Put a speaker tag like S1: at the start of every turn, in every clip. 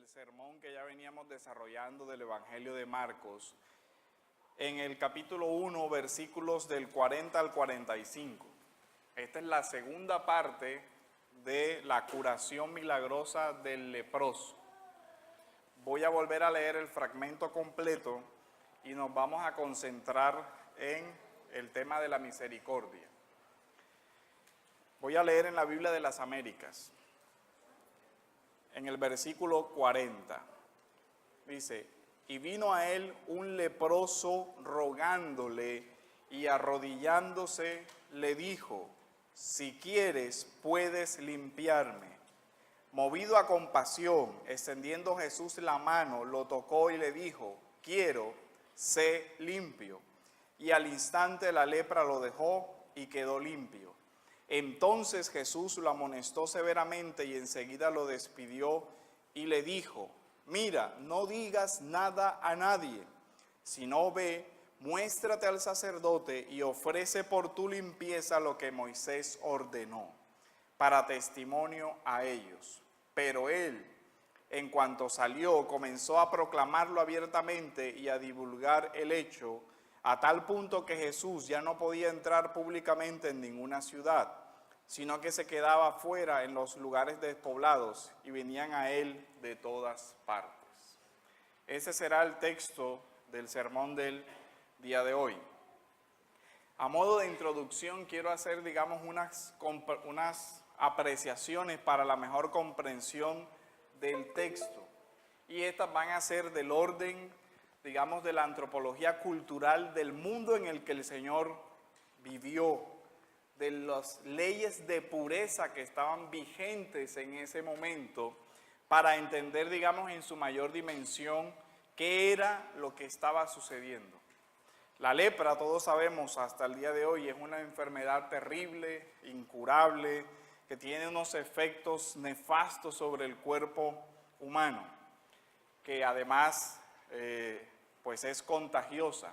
S1: del sermón que ya veníamos desarrollando del Evangelio de Marcos, en el capítulo 1, versículos del 40 al 45. Esta es la segunda parte de la curación milagrosa del leproso. Voy a volver a leer el fragmento completo y nos vamos a concentrar en el tema de la misericordia. Voy a leer en la Biblia de las Américas, en el versículo 40. Dice: y vino a él un leproso rogándole y arrodillándose le dijo: si quieres, puedes limpiarme. Movido a compasión, extendiendo Jesús la mano, lo tocó y le dijo: quiero, sé limpio. Y al instante la lepra lo dejó y quedó limpio. Entonces Jesús lo amonestó severamente y enseguida lo despidió y le dijo: mira, no digas nada a nadie, sino ve, muéstrate al sacerdote y ofrece por tu limpieza lo que Moisés ordenó, para testimonio a ellos. Pero él, en cuanto salió, comenzó a proclamarlo abiertamente y a divulgar el hecho, a tal punto que Jesús ya no podía entrar públicamente en ninguna ciudad, sino que se quedaba fuera en los lugares despoblados y venían a él de todas partes. Ese será el texto del sermón del día de hoy. A modo de introducción quiero hacer, unas apreciaciones para la mejor comprensión del texto. Y estas van a ser del orden, de la antropología cultural del mundo en el que el Señor vivió, de las leyes de pureza que estaban vigentes en ese momento, para entender, en su mayor dimensión, qué era lo que estaba sucediendo. La lepra, todos sabemos hasta el día de hoy, es una enfermedad terrible, incurable, que tiene unos efectos nefastos sobre el cuerpo humano, que además pues es contagiosa.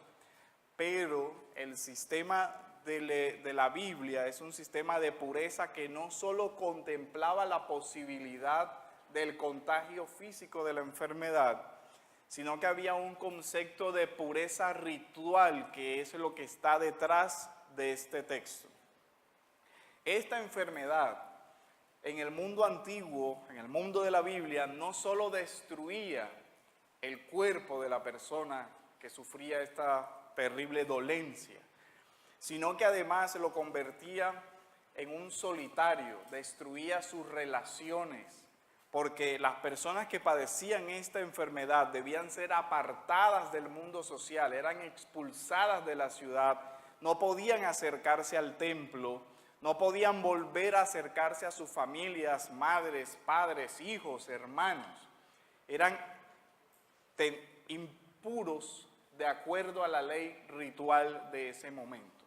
S1: Pero el sistema de la Biblia es un sistema de pureza que no solo contemplaba la posibilidad del contagio físico de la enfermedad, sino que había un concepto de pureza ritual, que es lo que está detrás de este texto. Esta enfermedad en el mundo antiguo, en el mundo de la Biblia, no solo destruía el cuerpo de la persona que sufría esta terrible dolencia, sino que además lo convertía en un solitario, destruía sus relaciones, porque las personas que padecían esta enfermedad debían ser apartadas del mundo social, eran expulsadas de la ciudad, no podían acercarse al templo, no podían volver a acercarse a sus familias, madres, padres, hijos, hermanos. Eran impuros de acuerdo a la ley ritual de ese momento.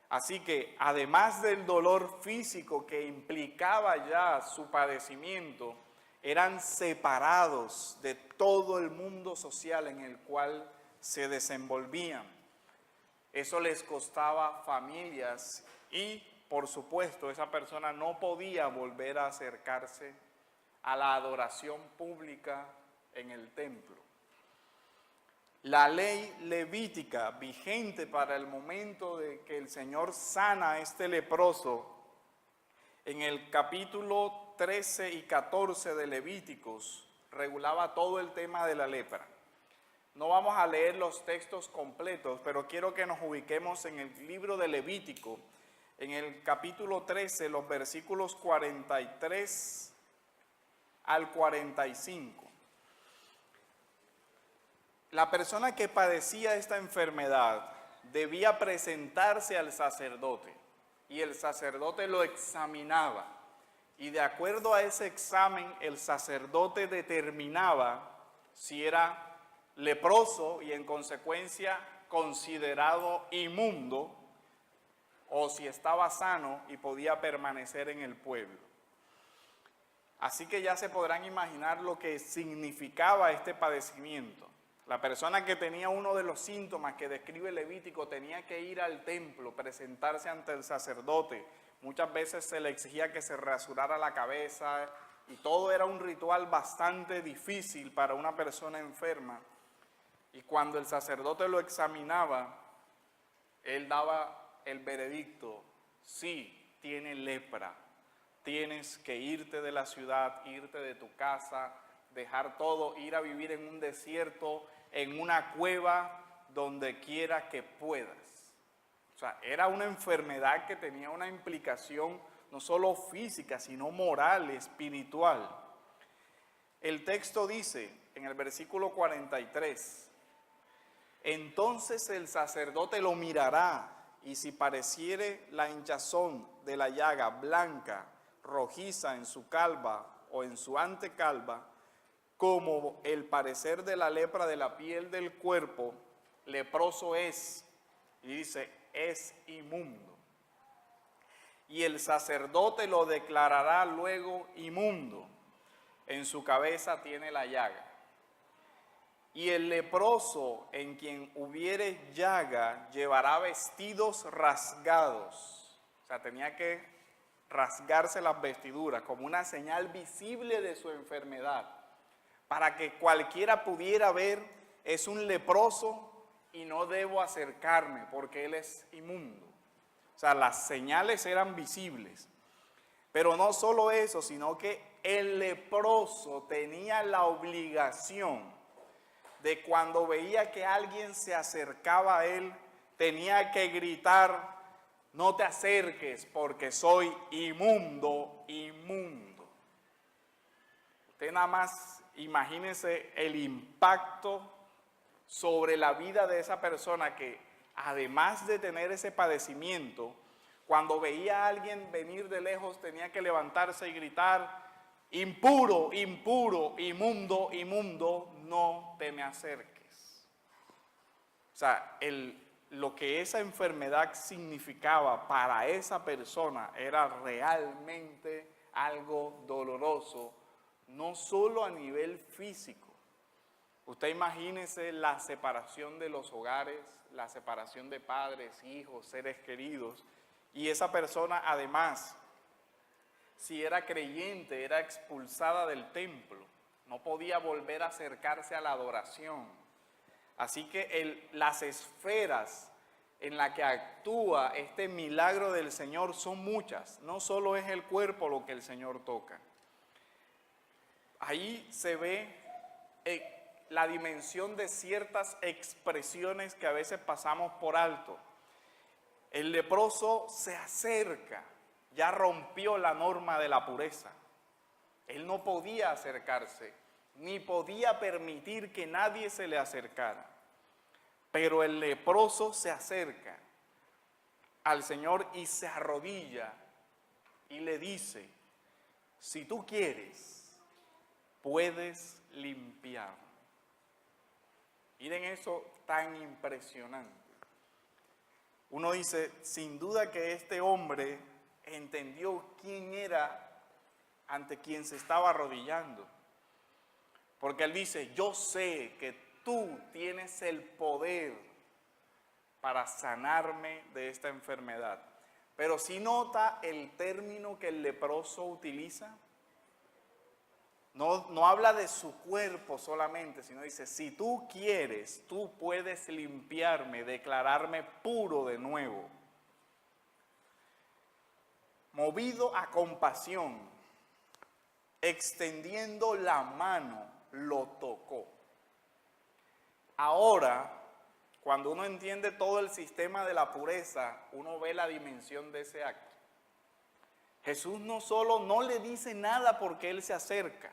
S1: Así que, además del dolor físico que implicaba ya su padecimiento, eran separados de todo el mundo social en el cual se desenvolvían. Eso les costaba familias y, por supuesto, esa persona no podía volver a acercarse a la adoración pública en el templo. La ley levítica vigente para el momento de que el Señor sana a este leproso, en el capítulo 13 y 14 de Levíticos, regulaba todo el tema de la lepra. No vamos a leer los textos completos, pero quiero que nos ubiquemos en el libro de Levítico, en el capítulo 13, los versículos 43 al 45. La persona que padecía esta enfermedad debía presentarse al sacerdote y el sacerdote lo examinaba, y de acuerdo a ese examen el sacerdote determinaba si era leproso y en consecuencia considerado inmundo, o si estaba sano y podía permanecer en el pueblo. Así que ya se podrán imaginar lo que significaba este padecimiento. La persona que tenía uno de los síntomas que describe Levítico tenía que ir al templo, presentarse ante el sacerdote. Muchas veces se le exigía que se rasurara la cabeza y todo era un ritual bastante difícil para una persona enferma. Y cuando el sacerdote lo examinaba, él daba el veredicto: sí, tiene lepra, tienes que irte de la ciudad, irte de tu casa, dejar todo, ir a vivir en un desierto, en una cueva, donde quiera que puedas. O sea, era una enfermedad que tenía una implicación no solo física, sino moral, espiritual. El texto dice en el versículo 43, entonces el sacerdote lo mirará, y si pareciere la hinchazón de la llaga blanca, rojiza en su calva o en su antecalva, como el parecer de la lepra de la piel del cuerpo, leproso es. Y dice, es inmundo. Y el sacerdote lo declarará luego inmundo. En su cabeza tiene la llaga. Y el leproso en quien hubiere llaga llevará vestidos rasgados. O sea, tenía que rasgarse las vestiduras como una señal visible de su enfermedad, para que cualquiera pudiera ver, es un leproso y no debo acercarme porque él es inmundo. O sea, las señales eran visibles. Pero no solo eso, sino que el leproso tenía la obligación de, cuando veía que alguien se acercaba a él, tenía que gritar: no te acerques porque soy inmundo, inmundo. Usted nada más imagínese el impacto sobre la vida de esa persona que, además de tener ese padecimiento, cuando veía a alguien venir de lejos tenía que levantarse y gritar: impuro, impuro, inmundo, inmundo, no te me acerques. O sea, lo que esa enfermedad significaba para esa persona era realmente algo doloroso, no solo a nivel físico. Usted imagínese la separación de los hogares, la separación de padres, hijos, seres queridos, y esa persona además, si era creyente, era expulsada del templo, no podía volver a acercarse a la adoración. Así que las esferas en las que actúa este milagro del Señor son muchas, no solo es el cuerpo lo que el Señor toca. Ahí se ve la dimensión de ciertas expresiones que a veces pasamos por alto. El leproso se acerca, ya rompió la norma de la pureza. Él no podía acercarse, ni podía permitir que nadie se le acercara. Pero el leproso se acerca al Señor y se arrodilla y le dice: si tú quieres, puedes limpiar. Miren eso tan impresionante. Uno dice, sin duda que este hombre entendió quién era ante quien se estaba arrodillando. Porque él dice, yo sé que tú tienes el poder para sanarme de esta enfermedad. Pero si nota el término que el leproso utiliza, no habla de su cuerpo solamente, sino dice, si tú quieres, tú puedes limpiarme, declararme puro de nuevo. Movido a compasión, extendiendo la mano, lo tocó. Ahora, cuando uno entiende todo el sistema de la pureza, uno ve la dimensión de ese acto. Jesús no solo no le dice nada porque él se acerca,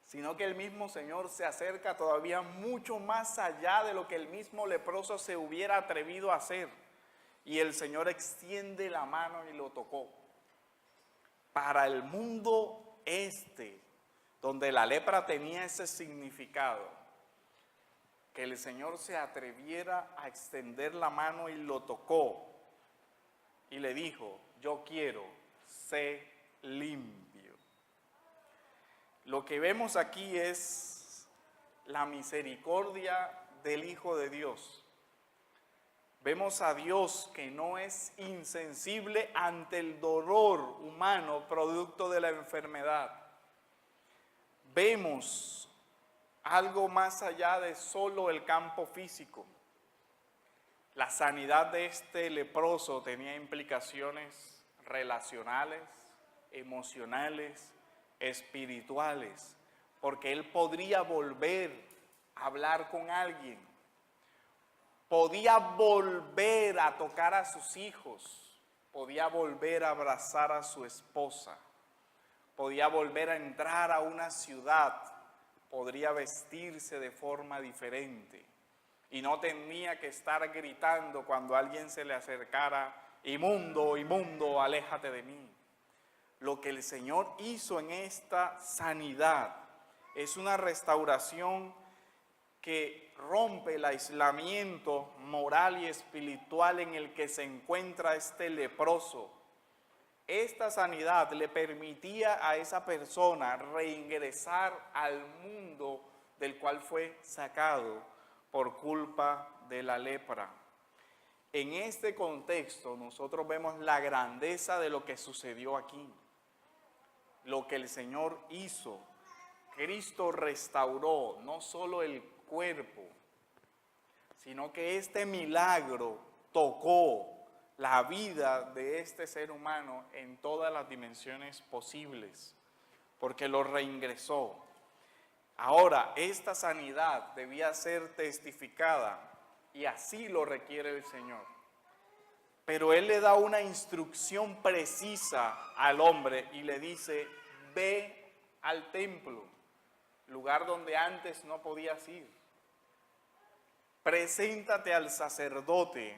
S1: sino que el mismo Señor se acerca todavía mucho más allá de lo que el mismo leproso se hubiera atrevido a hacer. Y el Señor extiende la mano y lo tocó. Para el mundo donde la lepra tenía ese significado, que el Señor se atreviera a extender la mano y lo tocó y le dijo, yo quiero, sé limpio. Lo que vemos aquí es la misericordia del Hijo de Dios. Vemos a Dios que no es insensible ante el dolor humano producto de la enfermedad. vemos algo más allá de solo el campo físico. La sanidad de este leproso tenía implicaciones relacionales, emocionales, espirituales, porque él podría volver a hablar con alguien, podía volver a tocar a sus hijos, podía volver a abrazar a su esposa, podía volver a entrar a una ciudad, podría vestirse de forma diferente y no tenía que estar gritando cuando alguien se le acercara: inmundo, inmundo, aléjate de mí. Lo que el Señor hizo en esta sanidad es una restauración que rompe el aislamiento moral y espiritual en el que se encuentra este leproso. Esta sanidad le permitía a esa persona reingresar al mundo del cual fue sacado por culpa de la lepra. En este contexto nosotros vemos la grandeza de lo que sucedió aquí, lo que el Señor hizo. Cristo restauró no solo el cuerpo, sino que este milagro tocó la vida de este ser humano en todas las dimensiones posibles, porque lo reingresó. Ahora, esta sanidad debía ser testificada y así lo requiere el Señor. Pero Él le da una instrucción precisa al hombre y le dice: ve al templo, lugar donde antes no podías ir. Preséntate al sacerdote,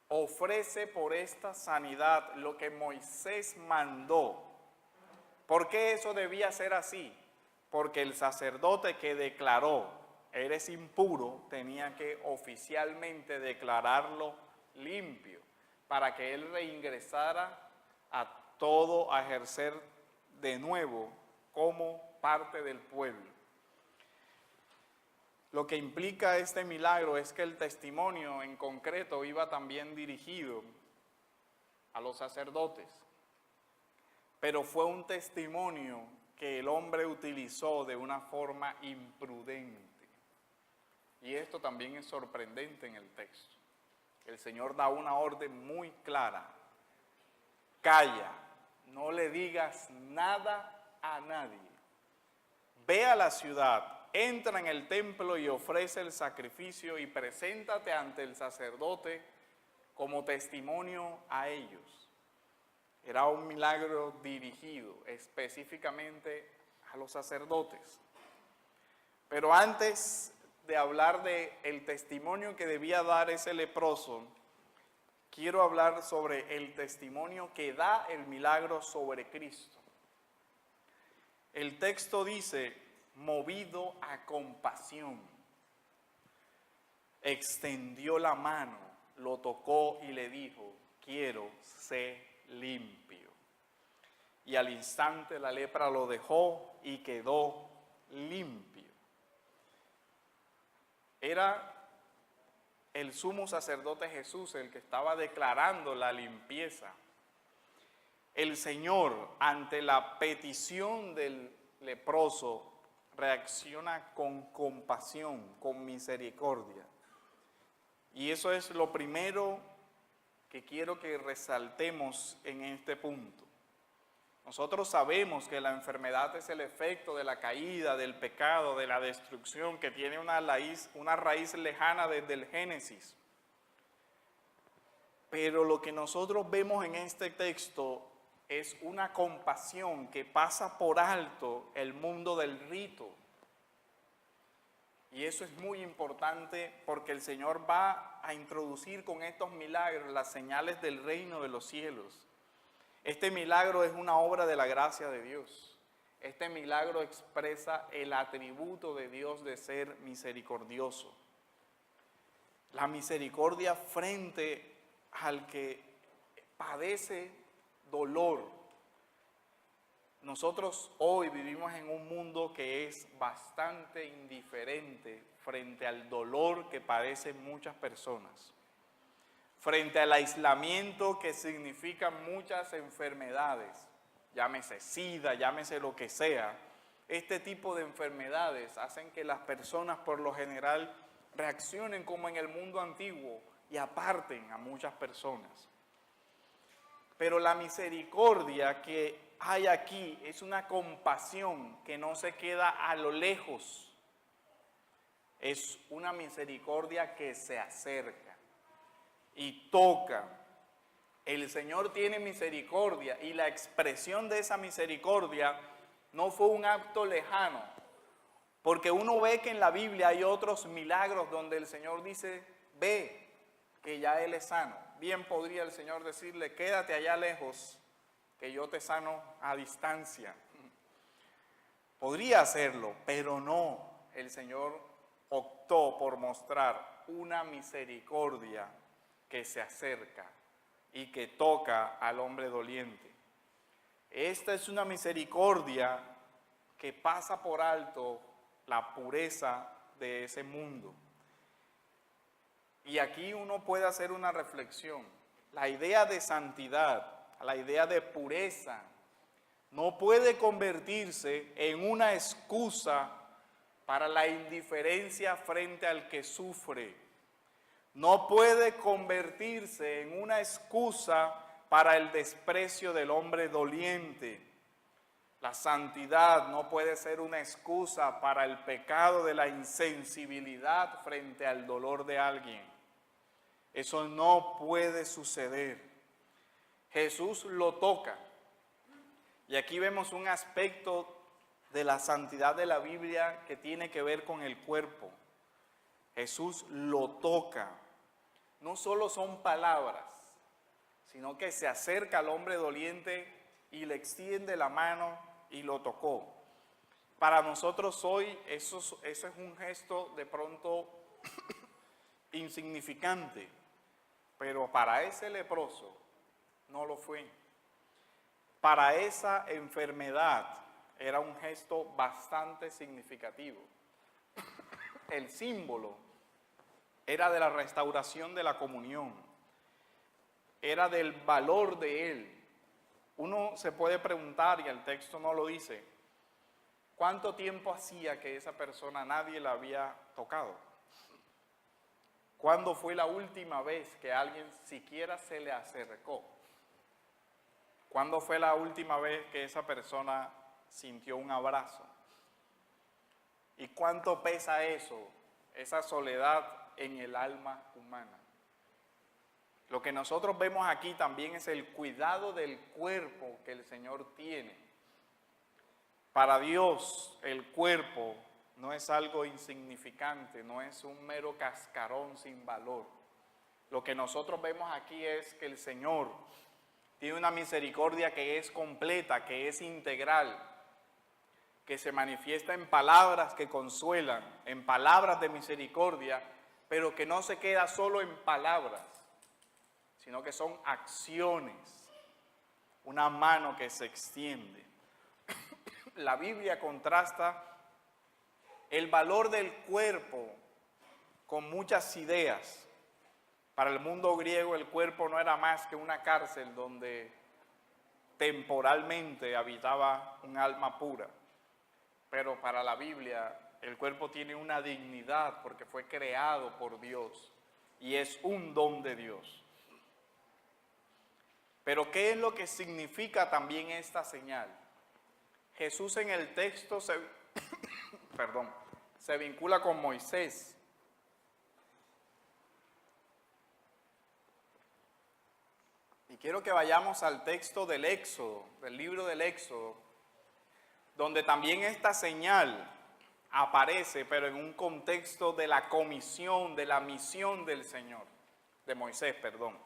S1: ofrece por esta sanidad lo que Moisés mandó. ¿Por qué eso debía ser así? Porque el sacerdote que declaró eres impuro tenía que oficialmente declararlo limpio para que él reingresara a ejercer de nuevo como parte del pueblo. Lo que implica este milagro es que el testimonio en concreto iba también dirigido a los sacerdotes, pero fue un testimonio que el hombre utilizó de una forma imprudente. Y esto también es sorprendente en el texto. El Señor da una orden muy clara: calla, no le digas nada a nadie. Ve a la ciudad, entra en el templo y ofrece el sacrificio y preséntate ante el sacerdote como testimonio a ellos. Era un milagro dirigido específicamente a los sacerdotes. Pero antes de hablar del testimonio que debía dar ese leproso, quiero hablar sobre el testimonio que da el milagro sobre Cristo. El texto dice: movido a compasión, extendió la mano, lo tocó y le dijo: quiero, sé limpio. Y al instante la lepra lo dejó y quedó limpio. Era el sumo sacerdote Jesús el que estaba declarando la limpieza. El Señor, ante la petición del leproso, reacciona con compasión, con misericordia. Y eso es lo primero que quiero que resaltemos en este punto. Nosotros sabemos que la enfermedad es el efecto de la caída, del pecado, de la destrucción, que tiene una raíz lejana desde el Génesis. Pero lo que nosotros vemos en este texto es una compasión que pasa por alto el mundo del rito. Y eso es muy importante porque el Señor va a introducir con estos milagros las señales del reino de los cielos. Este milagro es una obra de la gracia de Dios. Este milagro expresa el atributo de Dios de ser misericordioso. La misericordia frente al que padece dolor. Nosotros hoy vivimos en un mundo que es bastante indiferente frente al dolor que padecen muchas personas, frente al aislamiento que significan muchas enfermedades, llámese SIDA, llámese lo que sea. este tipo de enfermedades hacen que las personas por lo general reaccionen como en el mundo antiguo y aparten a muchas personas. Pero la misericordia que hay aquí es una compasión que no se queda a lo lejos. Es una misericordia que se acerca y toca. El Señor tiene misericordia y la expresión de esa misericordia no fue un acto lejano, porque uno ve que en la Biblia hay otros milagros donde el Señor dice, ve, que ya Él es sano. Bien podría el Señor decirle, quédate allá lejos, que yo te sano a distancia. Podría hacerlo, pero no. El Señor optó por mostrar una misericordia que se acerca y que toca al hombre doliente. Esta es una misericordia que pasa por alto la pureza de ese mundo. Y aquí uno puede hacer una reflexión. La idea de santidad, la idea de pureza, no puede convertirse en una excusa para la indiferencia frente al que sufre. No puede convertirse en una excusa para el desprecio del hombre doliente. La santidad no puede ser una excusa para el pecado de la insensibilidad frente al dolor de alguien. Eso no puede suceder. Jesús lo toca. Y aquí vemos un aspecto de la santidad de la Biblia que tiene que ver con el cuerpo. Jesús lo toca. No solo son palabras, sino que se acerca al hombre doliente y le extiende la mano y lo tocó. Para nosotros hoy eso es un gesto de pronto insignificante, pero para ese leproso no lo fue. Para esa enfermedad era un gesto bastante significativo. El símbolo era de la restauración de la comunión, era del valor de él. Uno se puede preguntar, y el texto no lo dice, ¿cuánto tiempo hacía que esa persona nadie la había tocado? ¿Cuándo fue la última vez que alguien siquiera se le acercó? ¿Cuándo fue la última vez que esa persona sintió un abrazo? ¿Y cuánto pesa eso, esa soledad en el alma humana? Lo que nosotros vemos aquí también es el cuidado del cuerpo que el Señor tiene. Para Dios el cuerpo no es algo insignificante, no es un mero cascarón sin valor. Lo que nosotros vemos aquí es que el Señor tiene una misericordia que es completa, que es integral, que se manifiesta en palabras que consuelan, en palabras de misericordia, pero que no se queda solo en palabras, sino que son acciones, una mano que se extiende. La Biblia contrasta el valor del cuerpo con muchas ideas. Para el mundo griego el cuerpo no era más que una cárcel donde temporalmente habitaba un alma pura. Pero para la Biblia el cuerpo tiene una dignidad porque fue creado por Dios y es un don de Dios. Pero ¿qué es lo que significa también esta señal? Jesús en el texto se vincula con Moisés. Y quiero que vayamos al texto del Éxodo, del libro del Éxodo, donde también esta señal aparece, pero en un contexto de la comisión, de la misión del Señor, de Moisés, perdón.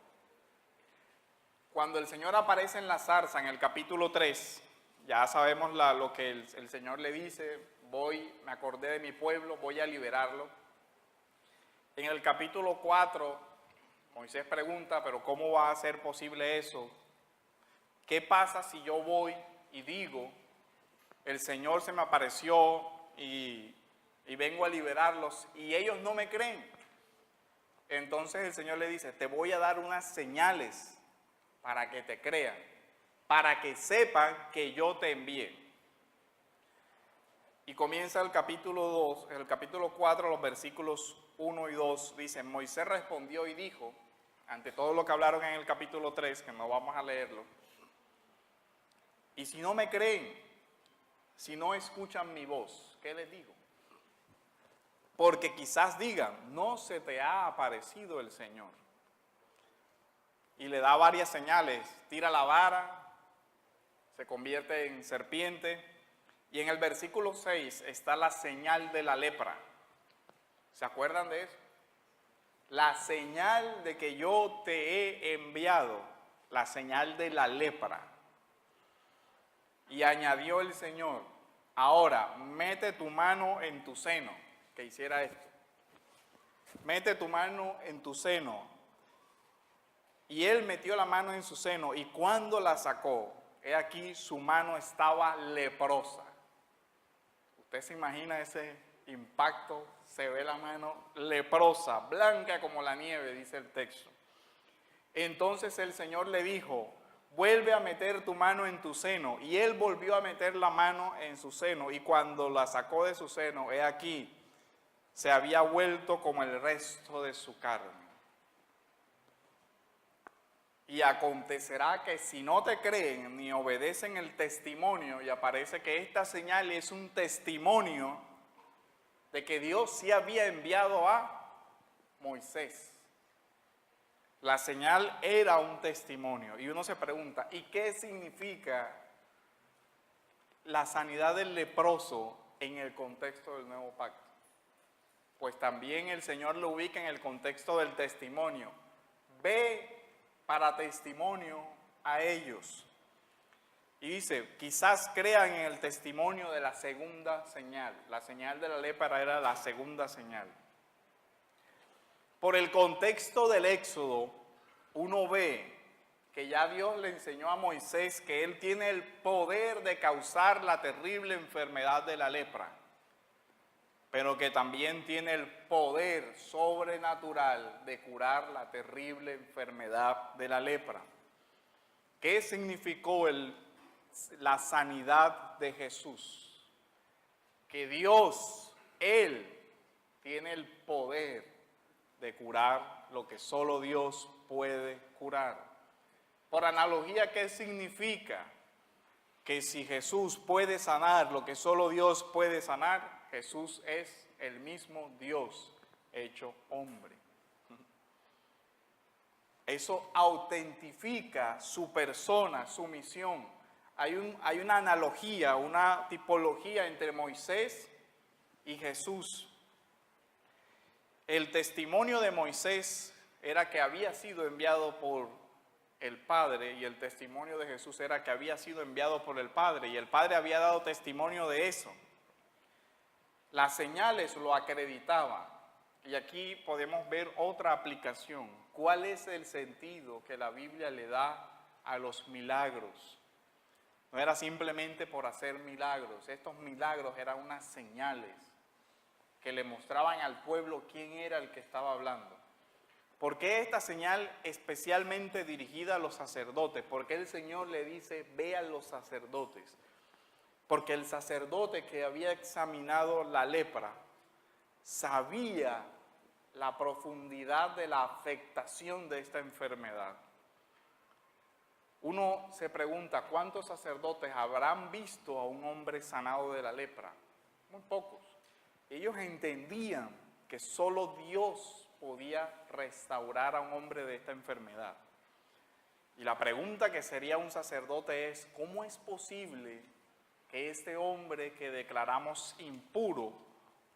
S1: Cuando el Señor aparece en la zarza, en el capítulo 3, ya sabemos lo que el Señor le dice, me acordé de mi pueblo, voy a liberarlo. En el capítulo 4, Moisés pregunta, pero ¿cómo va a ser posible eso? ¿Qué pasa si yo voy y digo, el Señor se me apareció y vengo a liberarlos y ellos no me creen? Entonces el Señor le dice, te voy a dar unas señales para que te crean, para que sepan que yo te envié. Y comienza el capítulo 2, el capítulo 4, los versículos 1 y 2, dice: Moisés respondió y dijo, ante todo lo que hablaron en el capítulo 3, que no vamos a leerlo: y si no me creen, si no escuchan mi voz, ¿qué les digo? Porque quizás digan, no se te ha aparecido el Señor. Y le da varias señales: tira la vara, se convierte en serpiente. Y en el versículo 6 está la señal de la lepra. ¿Se acuerdan de eso? La señal de que yo te he enviado, la señal de la lepra. Y añadió el Señor: ahora mete tu mano en tu seno. Que hiciera esto. Mete tu mano en tu seno. Y él metió la mano en su seno, y cuando la sacó, he aquí su mano estaba leprosa. Usted se imagina ese impacto, se ve la mano leprosa, blanca como la nieve, dice el texto. Entonces el Señor le dijo: vuelve a meter tu mano en tu seno. Y él volvió a meter la mano en su seno, y cuando la sacó de su seno, he aquí, se había vuelto como el resto de su carne. Y acontecerá que si no te creen ni obedecen el testimonio, y aparece que esta señal es un testimonio de que Dios sí había enviado a Moisés. La señal era un testimonio. Y uno se pregunta, ¿y qué significa la sanidad del leproso en el contexto del nuevo pacto? Pues también el Señor lo ubica en el contexto del testimonio. Ve para testimonio a ellos. Y dice, quizás crean en el testimonio de la segunda señal. La señal de la lepra era la segunda señal. Por el contexto del Éxodo, uno ve que ya Dios le enseñó a Moisés que él tiene el poder de causar la terrible enfermedad de la lepra, pero que también tiene el poder sobrenatural de curar la terrible enfermedad de la lepra. ¿Qué significó la sanidad de Jesús? Que Dios, Él, tiene el poder de curar lo que solo Dios puede curar. Por analogía, ¿qué significa? Que si Jesús puede sanar lo que solo Dios puede sanar, Jesús es el mismo Dios hecho hombre. Eso autentifica su persona, su misión. Hay una analogía, una tipología entre Moisés y Jesús. El testimonio de Moisés era que había sido enviado por el Padre, y el testimonio de Jesús era que había sido enviado por el Padre, y el Padre había dado testimonio de eso. Las señales lo acreditaban. Y aquí podemos ver otra aplicación. ¿Cuál es el sentido que la Biblia le da a los milagros? No era simplemente por hacer milagros. Estos milagros eran unas señales que le mostraban al pueblo quién era el que estaba hablando. ¿Por qué esta señal especialmente dirigida a los sacerdotes? ¿Por qué el Señor le dice, ve a los sacerdotes? Porque el sacerdote que había examinado la lepra sabía la profundidad de la afectación de esta enfermedad. Uno se pregunta, ¿cuántos sacerdotes habrán visto a un hombre sanado de la lepra? Muy pocos. Ellos entendían que solo Dios podía restaurar a un hombre de esta enfermedad. Y la pregunta que sería un sacerdote es, ¿cómo es posible que este hombre que declaramos impuro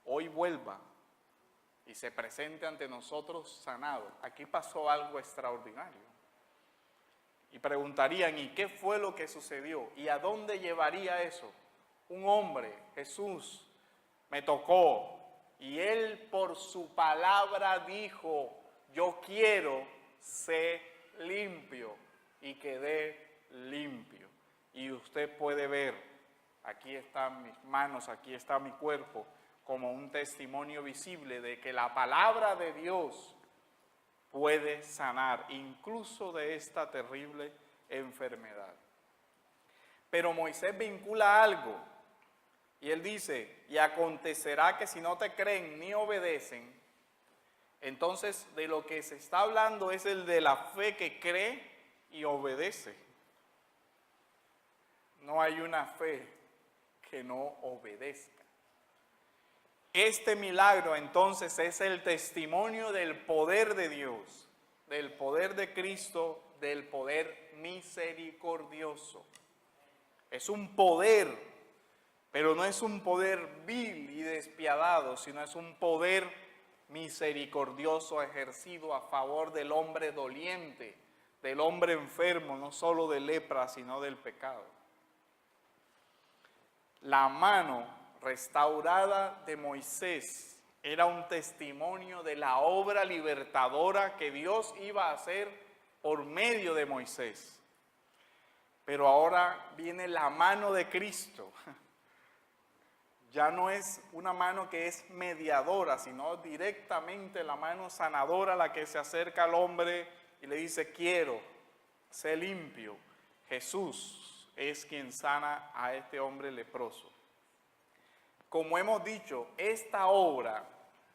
S1: hoy vuelva y se presente ante nosotros sanado? Aquí pasó algo extraordinario. Y preguntarían, ¿y qué fue lo que sucedió? ¿Y a dónde llevaría eso? Un hombre, Jesús, me tocó, y él por su palabra dijo, yo quiero ser limpio, y quedé limpio. Y usted puede ver, aquí están mis manos, aquí está mi cuerpo, como un testimonio visible de que la palabra de Dios puede sanar, incluso de esta terrible enfermedad. Pero Moisés vincula algo, Y él dice, y acontecerá que si no te creen ni obedecen, entonces de lo que se está hablando es el de la fe que cree y obedece. No hay una fe que no obedezca. Este milagro entonces es el testimonio del poder de Dios, del poder de Cristo, del poder misericordioso. Es un poder, pero no es un poder vil y despiadado, sino es un poder misericordioso ejercido a favor del hombre doliente, del hombre enfermo, no solo de lepra, sino del pecado. La mano restaurada de Moisés era un testimonio de la obra libertadora que Dios iba a hacer por medio de Moisés. Pero ahora viene la mano de Cristo. Ya no es una mano que es mediadora, sino directamente la mano sanadora la que se acerca al hombre y le dice, quiero, sé limpio. Jesús es quien sana a este hombre leproso. Como hemos dicho, esta obra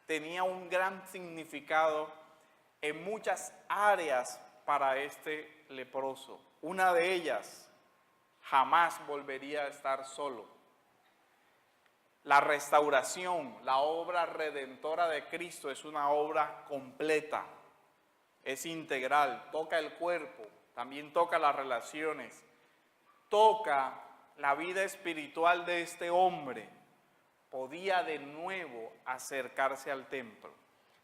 S1: tenía un gran significado en muchas áreas para este leproso. Una de ellas, jamás volvería a estar solo. La restauración, la obra redentora de Cristo es una obra completa, es integral, toca el cuerpo, también toca las relaciones, toca la vida espiritual de este hombre. Podía de nuevo acercarse al templo.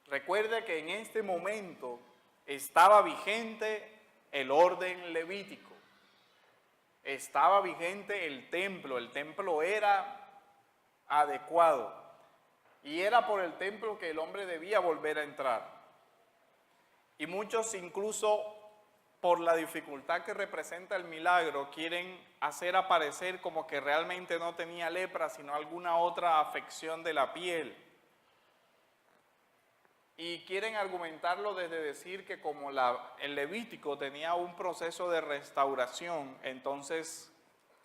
S1: Recuerde que en este momento estaba vigente el orden levítico, estaba vigente el templo era adecuado y era por el templo que el hombre debía volver a entrar. Y muchos incluso por la dificultad que representa el milagro quieren hacer aparecer como que realmente no tenía lepra sino alguna otra afección de la piel. Y quieren argumentarlo desde decir que como el Levítico tenía un proceso de restauración, entonces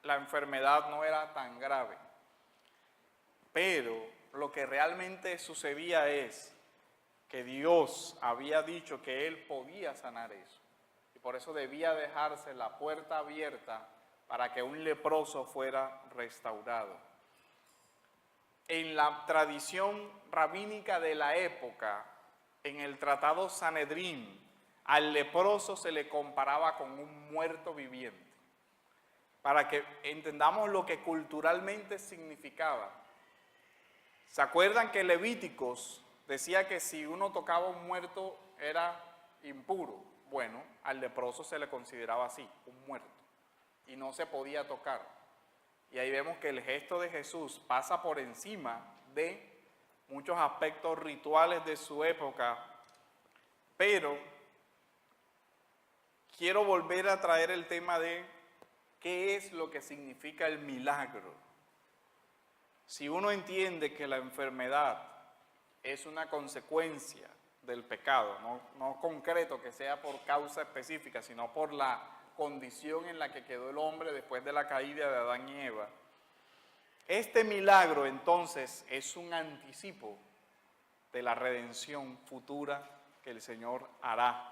S1: la enfermedad no era tan grave. Pero lo que realmente sucedía es que Dios había dicho que Él podía sanar eso. Y por eso debía dejarse la puerta abierta para que un leproso fuera restaurado. En la tradición rabínica de la época, en el tratado Sanedrín, al leproso se le comparaba con un muerto viviente. Para que entendamos lo que culturalmente significaba. ¿Se acuerdan que Levíticos decía que si uno tocaba a un muerto era impuro? Bueno, al leproso se le consideraba así, un muerto, y no se podía tocar. Y ahí vemos que el gesto de Jesús pasa por encima de muchos aspectos rituales de su época, pero quiero volver a traer el tema de qué es lo que significa el milagro. Si uno entiende que la enfermedad es una consecuencia del pecado, no concreto que sea por causa específica, sino por la condición en la que quedó el hombre después de la caída de Adán y Eva. Este milagro entonces es un anticipo de la redención futura que el Señor hará,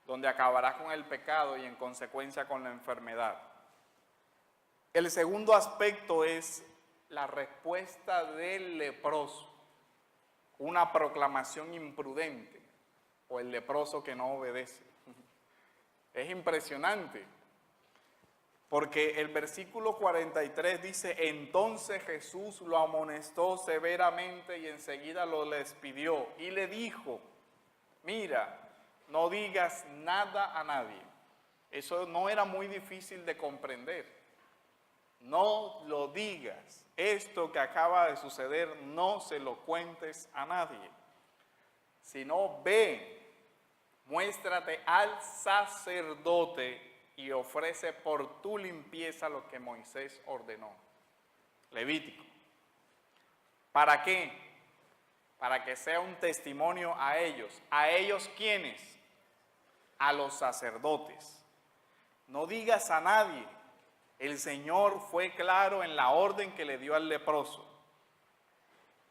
S1: donde acabará con el pecado y en consecuencia con la enfermedad. El segundo aspecto es la respuesta del leproso, una proclamación imprudente o el leproso que no obedece. Es impresionante, porque el versículo 43 dice, entonces Jesús lo amonestó severamente y enseguida lo despidió y le dijo, mira, no digas nada a nadie. Eso no era muy difícil de comprender. No lo digas. Esto que acaba de suceder no se lo cuentes a nadie. Sino ve, muéstrate al sacerdote y ofrece por tu limpieza lo que Moisés ordenó. Levítico. ¿Para qué? Para que sea un testimonio a ellos. ¿A ellos quiénes? A los sacerdotes. No digas a nadie. El Señor fue claro en la orden que le dio al leproso.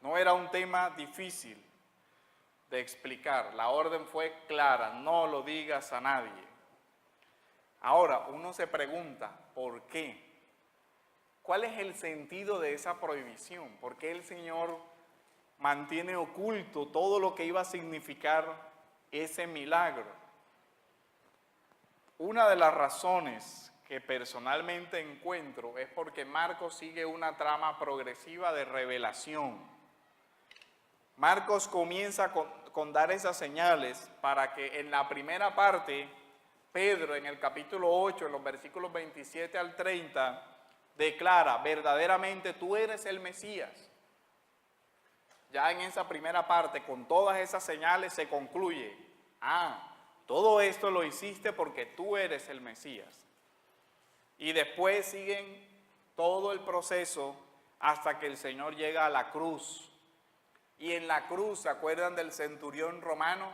S1: No era un tema difícil de explicar. La orden fue clara, no lo digas a nadie. Ahora, uno se pregunta, ¿por qué? ¿Cuál es el sentido de esa prohibición? ¿Por qué el Señor mantiene oculto todo lo que iba a significar ese milagro? Una de las razones que personalmente encuentro es porque Marcos sigue una trama progresiva de revelación. Marcos comienza con dar esas señales para que en la primera parte, Pedro en el capítulo 8, en los versículos 27 al 30, declara, verdaderamente tú eres el Mesías. Ya en esa primera parte, con todas esas señales, se concluye, todo esto lo hiciste porque tú eres el Mesías. Y después siguen todo el proceso hasta que el Señor llega a la cruz. Y en la cruz, ¿se acuerdan del centurión romano?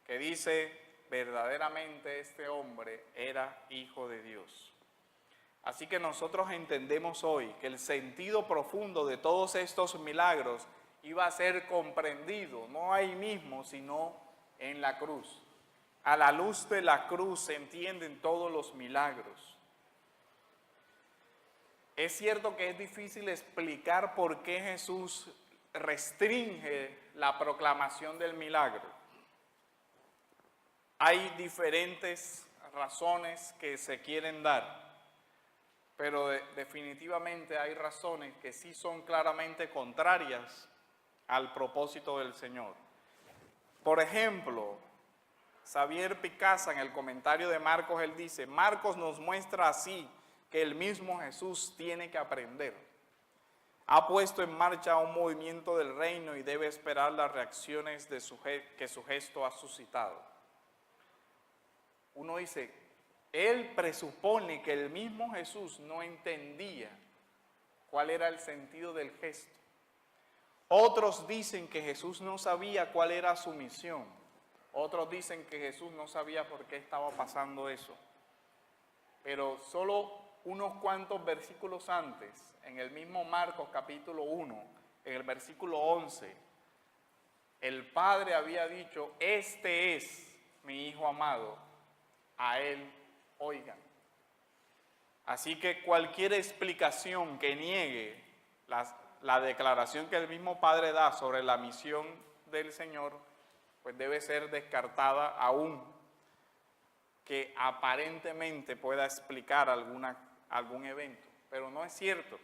S1: Que dice, verdaderamente este hombre era hijo de Dios. Así que nosotros entendemos hoy que el sentido profundo de todos estos milagros iba a ser comprendido, no ahí mismo, sino en la cruz. A la luz de la cruz se entienden todos los milagros. Es cierto que es difícil explicar por qué Jesús restringe la proclamación del milagro. Hay diferentes razones que se quieren dar, pero definitivamente hay razones que sí son claramente contrarias al propósito del Señor. Por ejemplo, Xavier Picasa en el comentario de Marcos, él dice, Marcos nos muestra así que el mismo Jesús tiene que aprender. Ha puesto en marcha un movimiento del reino y debe esperar las reacciones que su gesto ha suscitado. Uno dice, él presupone que el mismo Jesús no entendía cuál era el sentido del gesto. Otros dicen que Jesús no sabía cuál era su misión. Otros dicen que Jesús no sabía por qué estaba pasando eso. Pero solo unos cuantos versículos antes, en el mismo Marcos capítulo 1, en el versículo 11, el Padre había dicho, este es mi Hijo amado, a él oigan. Así que cualquier explicación que niegue la declaración que el mismo Padre da sobre la misión del Señor, pues debe ser descartada aún que aparentemente pueda explicar algún evento, pero no es cierto.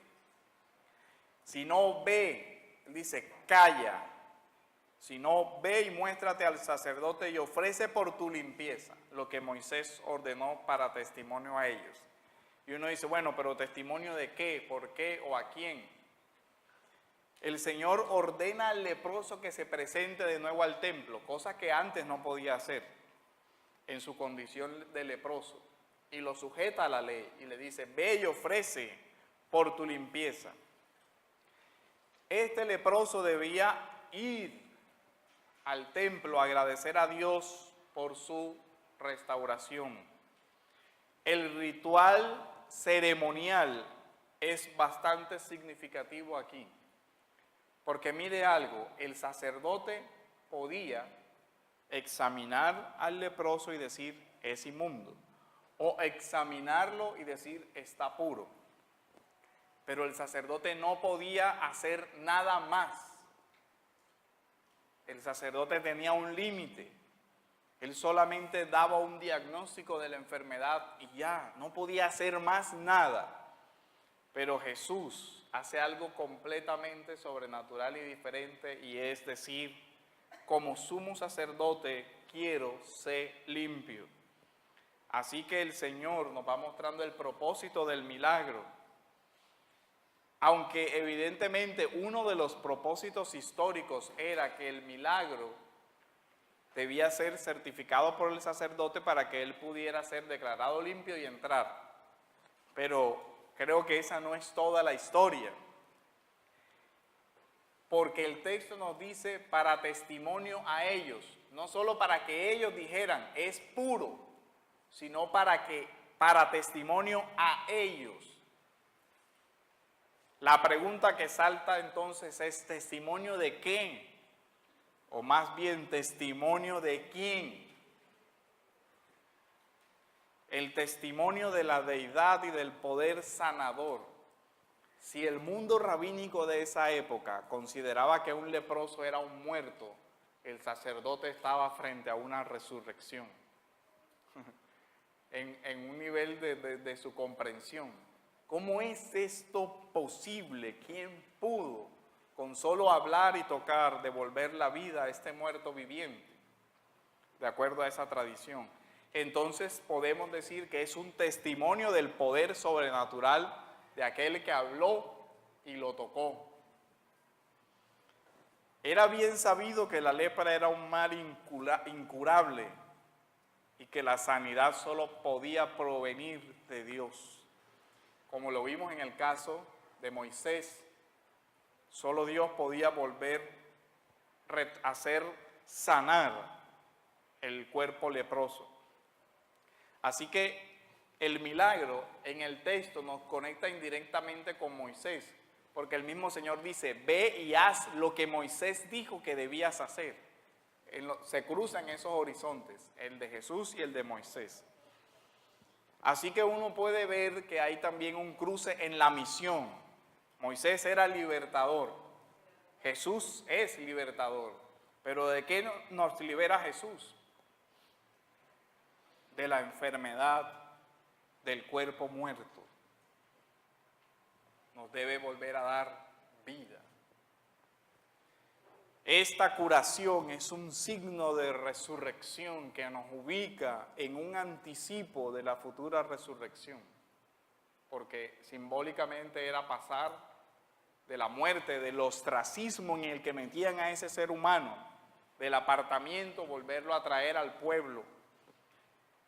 S1: Si no ve, dice, calla. Si no ve y muéstrate al sacerdote y ofrece por tu limpieza lo que Moisés ordenó para testimonio a ellos. Y uno dice, bueno, pero ¿testimonio de qué? ¿Por qué? ¿O a quién? El Señor ordena al leproso que se presente de nuevo al templo, cosa que antes no podía hacer en su condición de leproso. Y lo sujeta a la ley y le dice, ve y ofrece por tu limpieza. Este leproso debía ir al templo a agradecer a Dios por su restauración. El ritual ceremonial es bastante significativo aquí. Porque mire algo, el sacerdote podía examinar al leproso y decir, es inmundo. O examinarlo y decir, está puro. Pero el sacerdote no podía hacer nada más. El sacerdote tenía un límite. Él solamente daba un diagnóstico de la enfermedad y ya, no podía hacer más nada. Pero Jesús hace algo completamente sobrenatural y diferente, y es decir, como sumo sacerdote quiero ser limpio. Así que el Señor nos va mostrando el propósito del milagro. Aunque evidentemente uno de los propósitos históricos era que el milagro debía ser certificado por el sacerdote para que él pudiera ser declarado limpio y entrar. Pero creo que esa no es toda la historia. Porque el texto nos dice para testimonio a ellos, no solo para que ellos dijeran es puro, sino para para testimonio a ellos. La pregunta que salta entonces es: ¿testimonio de qué? O más bien, ¿testimonio de quién? El testimonio de la deidad y del poder sanador. Si el mundo rabínico de esa época consideraba que un leproso era un muerto, el sacerdote estaba frente a una resurrección, en un nivel de su comprensión. ¿Cómo es esto posible? ¿Quién pudo, con solo hablar y tocar, devolver la vida a este muerto viviente? De acuerdo a esa tradición. Entonces podemos decir que es un testimonio del poder sobrenatural de aquel que habló y lo tocó. Era bien sabido que la lepra era un mal incurable y que la sanidad solo podía provenir de Dios. Como lo vimos en el caso de Moisés, solo Dios podía volver a hacer sanar el cuerpo leproso. Así que el milagro en el texto nos conecta indirectamente con Moisés, porque el mismo Señor dice: ve y haz lo que Moisés dijo que debías hacer. Se cruzan esos horizontes, el de Jesús y el de Moisés. Así que uno puede ver que hay también un cruce en la misión. Moisés era libertador, Jesús es libertador. Pero ¿de qué nos libera Jesús? De la enfermedad del cuerpo muerto. Nos debe volver a dar vida. Esta curación es un signo de resurrección que nos ubica en un anticipo de la futura resurrección, porque simbólicamente era pasar de la muerte, del ostracismo en el que metían a ese ser humano, del apartamiento, volverlo a traer al pueblo.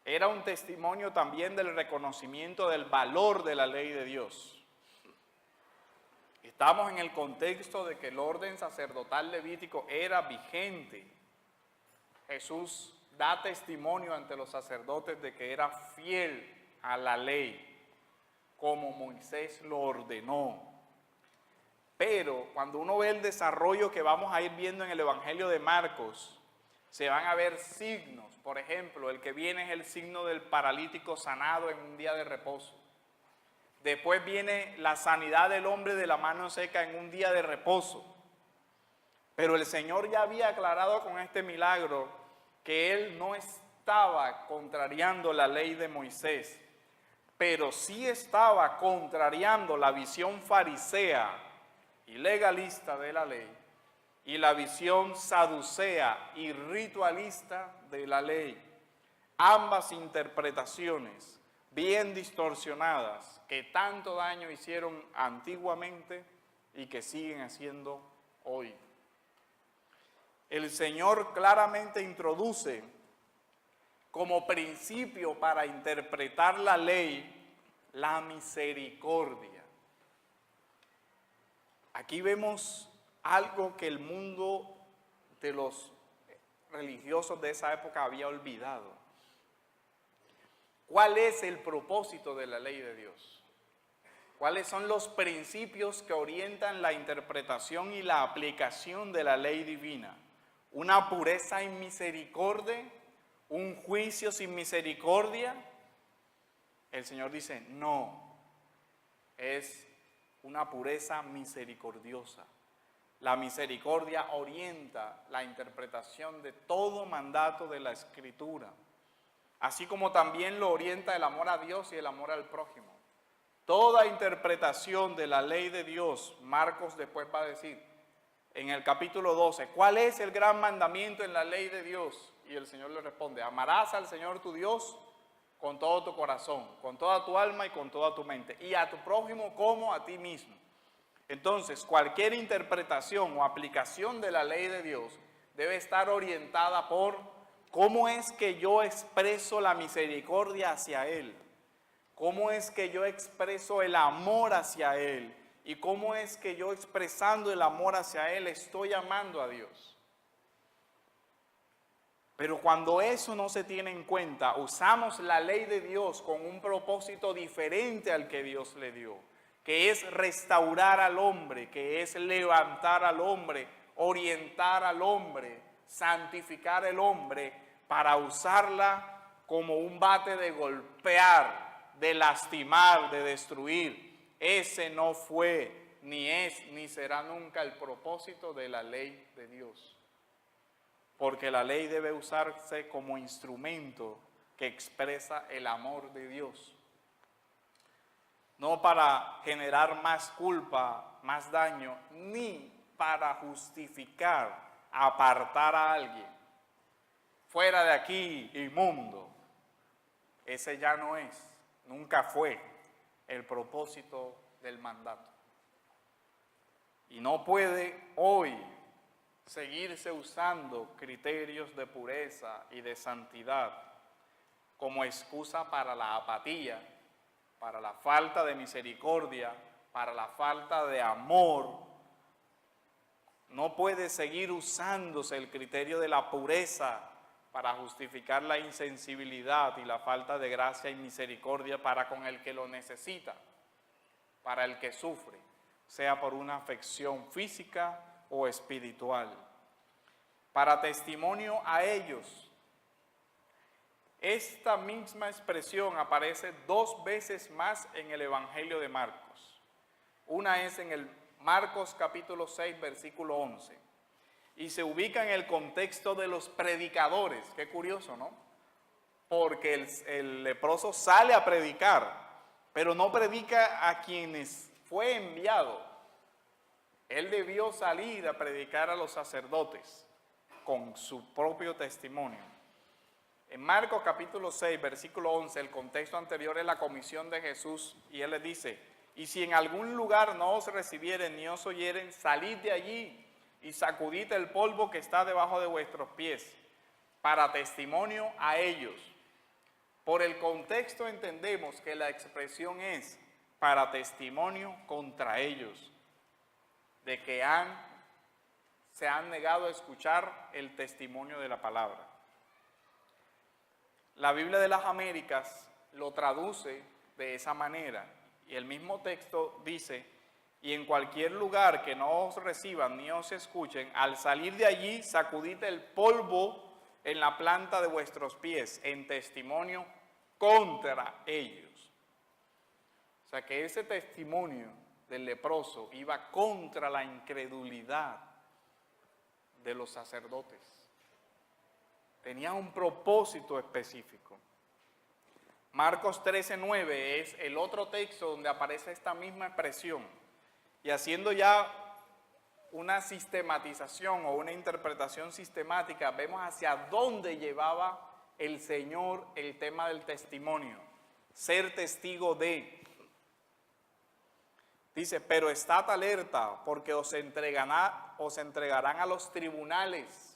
S1: Era un testimonio también del reconocimiento del valor de la ley de Dios. Estamos en el contexto de que el orden sacerdotal levítico era vigente. Jesús da testimonio ante los sacerdotes de que era fiel a la ley, como Moisés lo ordenó. Pero cuando uno ve el desarrollo que vamos a ir viendo en el Evangelio de Marcos, se van a ver signos. Por ejemplo, el que viene es el signo del paralítico sanado en un día de reposo. Después viene la sanidad del hombre de la mano seca en un día de reposo. Pero el Señor ya había aclarado con este milagro que Él no estaba contrariando la ley de Moisés, pero sí estaba contrariando la visión farisea y legalista de la ley y la visión saducea y ritualista de la ley. Ambas interpretaciones bien distorsionadas que tanto daño hicieron antiguamente y que siguen haciendo hoy. El Señor claramente introduce como principio para interpretar la ley la misericordia. Aquí vemos algo que el mundo de los religiosos de esa época había olvidado. ¿Cuál es el propósito de la ley de Dios? ¿Cuáles son los principios que orientan la interpretación y la aplicación de la ley divina? ¿Una pureza sin misericordia? ¿Un juicio sin misericordia? El Señor dice, no, es una pureza misericordiosa. La misericordia orienta la interpretación de todo mandato de la Escritura, así como también lo orienta el amor a Dios y el amor al prójimo. Toda interpretación de la ley de Dios, Marcos después va a decir, en el capítulo 12, ¿cuál es el gran mandamiento en la ley de Dios? Y el Señor le responde, amarás al Señor tu Dios con todo tu corazón, con toda tu alma y con toda tu mente, y a tu prójimo como a ti mismo. Entonces, cualquier interpretación o aplicación de la ley de Dios debe estar orientada por cómo es que yo expreso la misericordia hacia Él, cómo es que yo expreso el amor hacia Él y cómo es que yo expresando el amor hacia Él estoy amando a Dios. Pero cuando eso no se tiene en cuenta, usamos la ley de Dios con un propósito diferente al que Dios le dio, que es restaurar al hombre, que es levantar al hombre, orientar al hombre, santificar al hombre, para usarla como un bate de golpear, de lastimar, de destruir. Ese no fue, ni es, ni será nunca el propósito de la ley de Dios. Porque la ley debe usarse como instrumento que expresa el amor de Dios. No para generar más culpa, más daño, ni para justificar, apartar a alguien. Fuera de aquí, inmundo. Ese ya no es, nunca fue el propósito del mandato. Y no puede hoy seguirse usando criterios de pureza y de santidad como excusa para la apatía, para la falta de misericordia, para la falta de amor. No puede seguir usándose el criterio de la pureza para justificar la insensibilidad y la falta de gracia y misericordia para con el que lo necesita, para el que sufre, sea por una afección física o espiritual. Para testimonio a ellos. Esta misma expresión aparece 2 veces más en el Evangelio de Marcos. Una es en el Marcos capítulo 6, versículo 11. Y se ubica en el contexto de los predicadores. Qué curioso, ¿no? Porque el leproso sale a predicar, pero no predica a quienes fue enviado. Él debió salir a predicar a los sacerdotes con su propio testimonio. En Marcos capítulo 6, versículo 11, el contexto anterior es la comisión de Jesús y Él les dice: y si en algún lugar no os recibieren ni os oyeren, salid de allí y sacudid el polvo que está debajo de vuestros pies, para testimonio a ellos. Por el contexto entendemos que la expresión es para testimonio contra ellos, de que se han negado a escuchar el testimonio de la palabra. La Biblia de las Américas lo traduce de esa manera, y el mismo texto dice: y en cualquier lugar que no os reciban ni os escuchen, al salir de allí, sacudid el polvo en la planta de vuestros pies, en testimonio contra ellos. O sea que ese testimonio del leproso iba contra la incredulidad de los sacerdotes. Tenía un propósito específico. Marcos 13:9 es el otro texto donde aparece esta misma expresión. Y haciendo ya una sistematización o una interpretación sistemática, vemos hacia dónde llevaba el Señor el tema del testimonio. Ser testigo de. Dice: pero estad alerta, porque os entregarán a los tribunales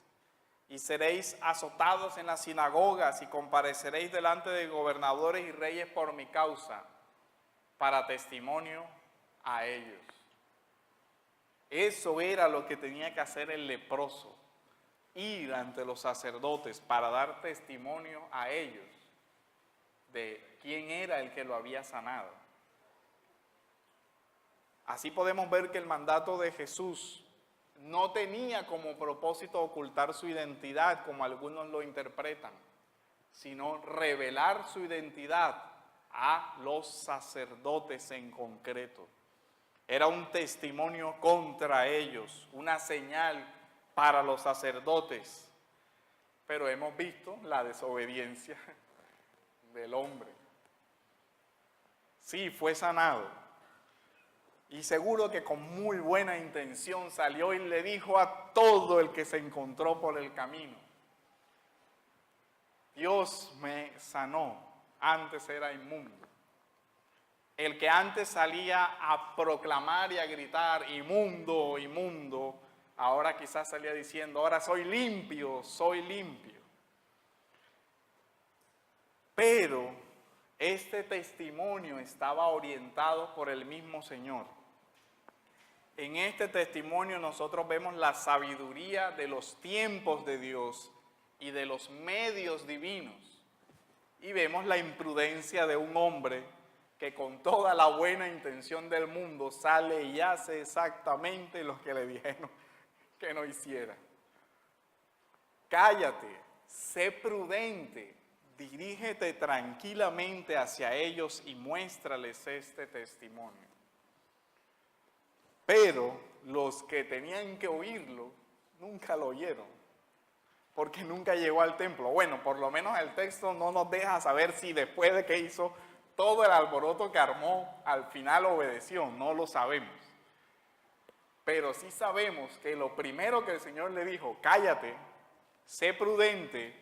S1: y seréis azotados en las sinagogas y compareceréis delante de gobernadores y reyes por mi causa, para testimonio a ellos. Eso era lo que tenía que hacer el leproso, ir ante los sacerdotes para dar testimonio a ellos de quién era el que lo había sanado. Así podemos ver que el mandato de Jesús no tenía como propósito ocultar su identidad, como algunos lo interpretan, sino revelar su identidad a los sacerdotes en concreto. Era un testimonio contra ellos, una señal para los sacerdotes. Pero hemos visto la desobediencia del hombre. Sí, fue sanado. Y seguro que con muy buena intención salió y le dijo a todo el que se encontró por el camino: Dios me sanó, antes era inmundo. El que antes salía a proclamar y a gritar: inmundo, inmundo, ahora quizás salía diciendo: ahora soy limpio, soy limpio. Pero este testimonio estaba orientado por el mismo Señor. En este testimonio nosotros vemos la sabiduría de los tiempos de Dios y de los medios divinos. Y vemos la imprudencia de un hombre que con toda la buena intención del mundo sale y hace exactamente lo que le dijeron que no hiciera. Cállate, sé prudente, dirígete tranquilamente hacia ellos y muéstrales este testimonio. Pero los que tenían que oírlo nunca lo oyeron, porque nunca llegó al templo. Bueno, por lo menos el texto no nos deja saber si después de que hizo todo el alboroto que armó, al final obedeció, no lo sabemos. Pero sí sabemos que lo primero que el Señor le dijo, cállate, sé prudente,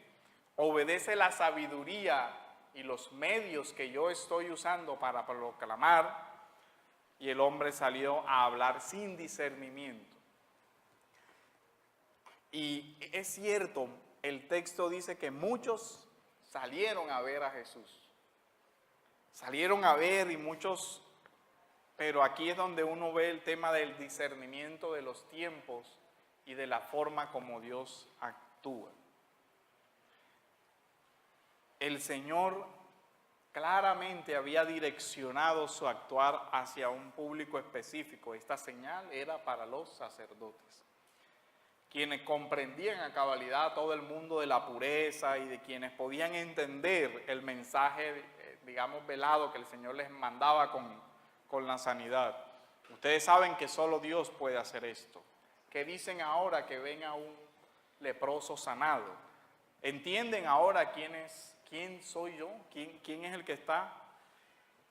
S1: obedece la sabiduría y los medios que yo estoy usando para proclamar, y el hombre salió a hablar sin discernimiento. Y es cierto, el texto dice que muchos salieron a ver a Jesús. Salieron a ver y muchos, pero aquí es donde uno ve el tema del discernimiento de los tiempos y de la forma como Dios actúa. El Señor claramente había direccionado su actuar hacia un público específico. Esta señal era para los sacerdotes, quienes comprendían a cabalidad todo el mundo de la pureza y de quienes podían entender el mensaje, digamos, velado que el Señor les mandaba con la sanidad. Ustedes saben que solo Dios puede hacer esto. ¿Qué dicen ahora que ven a un leproso sanado? ¿Entienden ahora quién soy yo? ¿Quién es el que está?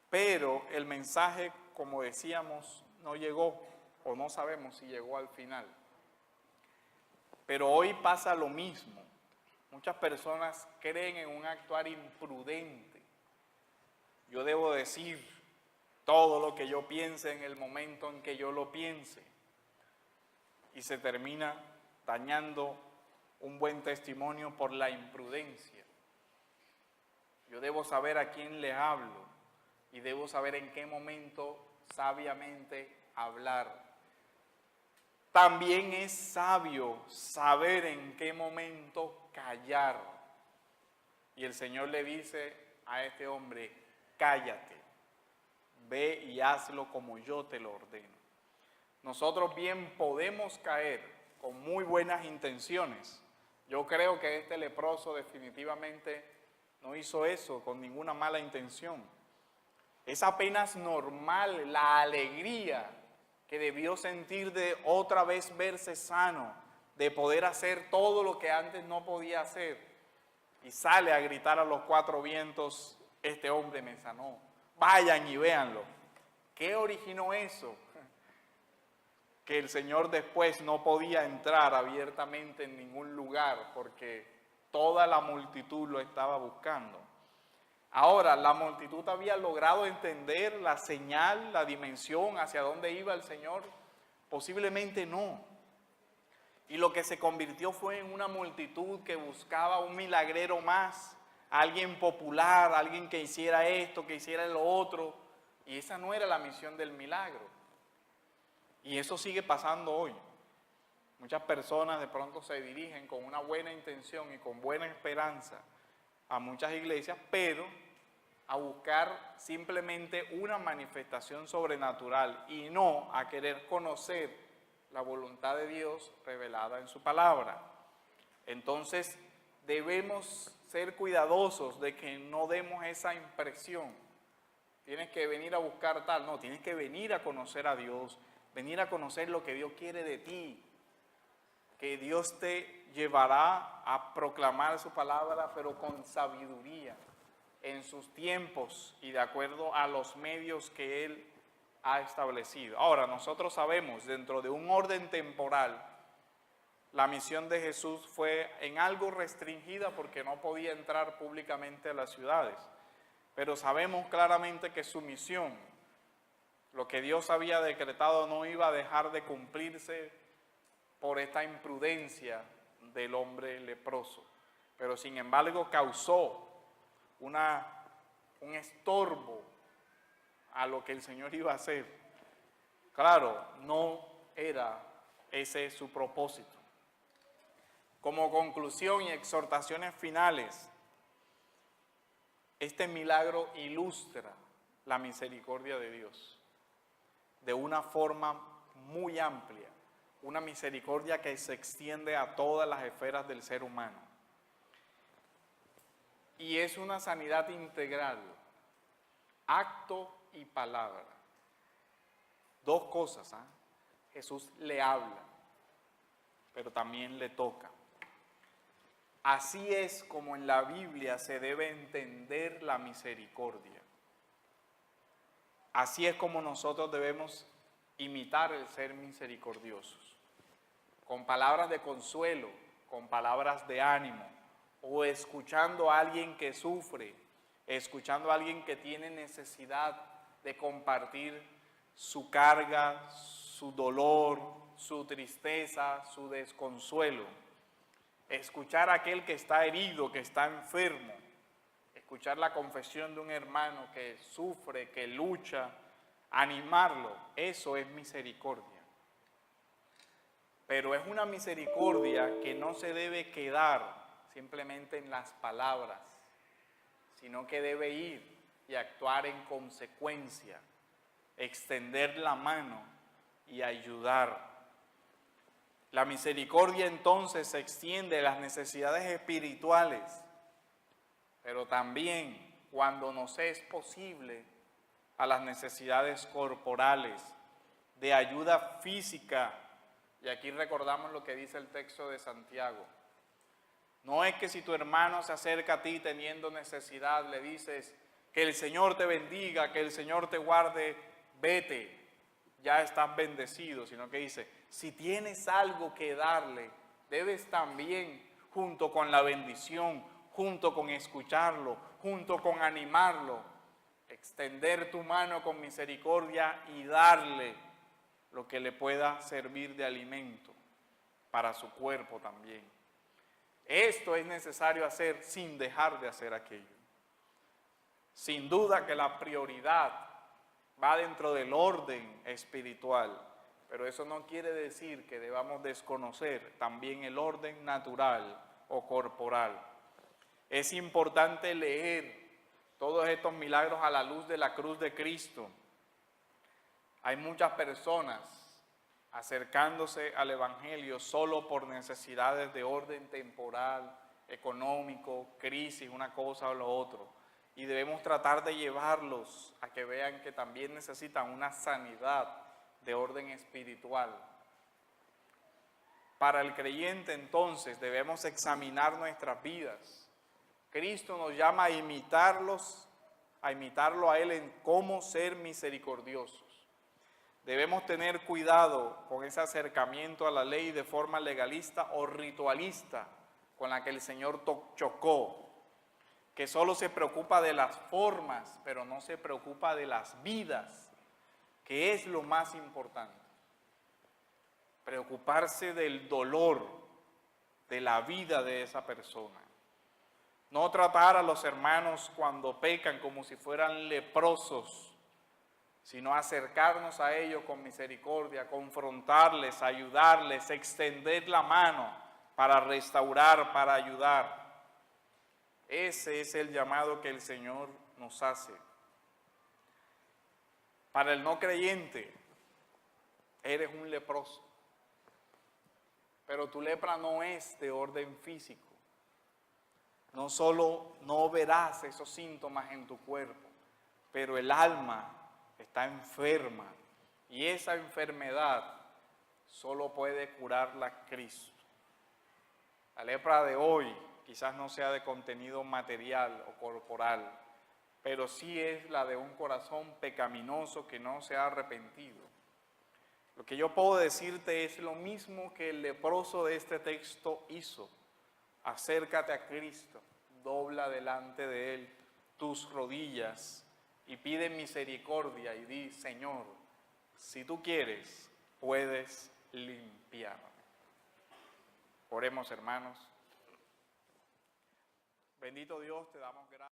S1: Pero el mensaje, como decíamos, no llegó, o no sabemos si llegó al final. Pero hoy pasa lo mismo. Muchas personas creen en un actuar imprudente. Yo debo decir todo lo que yo piense en el momento en que yo lo piense. Y se termina dañando un buen testimonio por la imprudencia. Yo debo saber a quién le hablo y debo saber en qué momento sabiamente hablar. También es sabio saber en qué momento callar. Y el Señor le dice a este hombre, cállate, ve y hazlo como yo te lo ordeno. Nosotros bien podemos caer con muy buenas intenciones. Yo creo que este leproso definitivamente no hizo eso con ninguna mala intención. Es apenas normal la alegría que debió sentir de otra vez verse sano, de poder hacer todo lo que antes no podía hacer. Y sale a gritar a los cuatro vientos, este hombre me sanó. Vayan y véanlo. ¿Qué originó eso? Que el Señor después no podía entrar abiertamente en ningún lugar porque toda la multitud lo estaba buscando. Ahora, la multitud había logrado entender la señal, la dimensión hacia dónde iba el Señor. Posiblemente no. Y lo que se convirtió fue en una multitud que buscaba un milagrero más, alguien popular, alguien que hiciera esto, que hiciera lo otro. Y esa no era la misión del milagro. Y eso sigue pasando hoy. Muchas personas de pronto se dirigen con una buena intención y con buena esperanza a muchas iglesias, pero a buscar simplemente una manifestación sobrenatural y no a querer conocer la voluntad de Dios revelada en su palabra. Entonces debemos ser cuidadosos de que no demos esa impresión. Tienes que venir a buscar tal, no, tienes que venir a conocer a Dios, venir a conocer lo que Dios quiere de ti, que Dios te llevará a proclamar su palabra, pero con sabiduría, en sus tiempos y de acuerdo a los medios que Él ha establecido. Ahora, nosotros sabemos, dentro de un orden temporal, la misión de Jesús fue en algo restringida porque no podía entrar públicamente a las ciudades. Pero sabemos claramente que su misión, lo que Dios había decretado, no iba a dejar de cumplirse por esta imprudencia del hombre leproso. Pero sin embargo causó un estorbo a lo que el Señor iba a hacer. Claro, no era ese su propósito. Como conclusión y exhortaciones finales, este milagro ilustra la misericordia de Dios de una forma muy amplia, una misericordia que se extiende a todas las esferas del ser humano. Y es una sanidad integral, acto y palabra. Dos cosas, ¿eh? Jesús le habla, pero también le toca. Así es como en la Biblia se debe entender la misericordia. Así es como nosotros debemos imitar el ser misericordiosos. Con palabras de consuelo, con palabras de ánimo, o escuchando a alguien que sufre, escuchando a alguien que tiene necesidad de compartir su carga, su dolor, su tristeza, su desconsuelo. Escuchar a aquel que está herido, que está enfermo, escuchar la confesión de un hermano que sufre, que lucha, animarlo, eso es misericordia. Pero es una misericordia que no se debe quedar simplemente en las palabras, sino que debe ir y actuar en consecuencia, extender la mano y ayudar. La misericordia entonces se extiende a las necesidades espirituales, pero también, cuando nos es posible, a las necesidades corporales, de ayuda física. Y aquí recordamos lo que dice el texto de Santiago. No es que si tu hermano se acerca a ti teniendo necesidad, le dices que el Señor te bendiga, que el Señor te guarde, vete, ya estás bendecido, sino que dice, si tienes algo que darle, debes también, junto con la bendición, junto con escucharlo, junto con animarlo, extender tu mano con misericordia y darle lo que le pueda servir de alimento para su cuerpo también. Esto es necesario hacer sin dejar de hacer aquello. Sin duda que la prioridad va dentro del orden espiritual, pero eso no quiere decir que debamos desconocer también el orden natural o corporal. Es importante leer todos estos milagros a la luz de la cruz de Cristo. Hay muchas personas acercándose al Evangelio solo por necesidades de orden temporal, económico, crisis, una cosa o lo otro. Y debemos tratar de llevarlos a que vean que también necesitan una sanidad de orden espiritual. Para el creyente, entonces, debemos examinar nuestras vidas. Cristo nos llama a imitarlo a Él en cómo ser misericordiosos. Debemos tener cuidado con ese acercamiento a la ley de forma legalista o ritualista con la que el Señor chocó, que solo se preocupa de las formas, pero no se preocupa de las vidas, que es lo más importante. Preocuparse del dolor, de la vida de esa persona. No tratar a los hermanos cuando pecan como si fueran leprosos, sino acercarnos a ellos con misericordia, confrontarles, ayudarles, extender la mano para restaurar, para ayudar. Ese es el llamado que el Señor nos hace. Para el no creyente, eres un leproso, pero tu lepra no es de orden físico. No solo no verás esos síntomas en tu cuerpo, pero el alma está enferma y esa enfermedad solo puede curarla Cristo. La lepra de hoy quizás no sea de contenido material o corporal, pero sí es la de un corazón pecaminoso que no se ha arrepentido. Lo que yo puedo decirte es lo mismo que el leproso de este texto hizo. Acércate a Cristo, dobla delante de Él tus rodillas y pide misericordia y di, Señor, si tú quieres, puedes limpiarme. Oremos, hermanos. Bendito Dios, te damos gracias.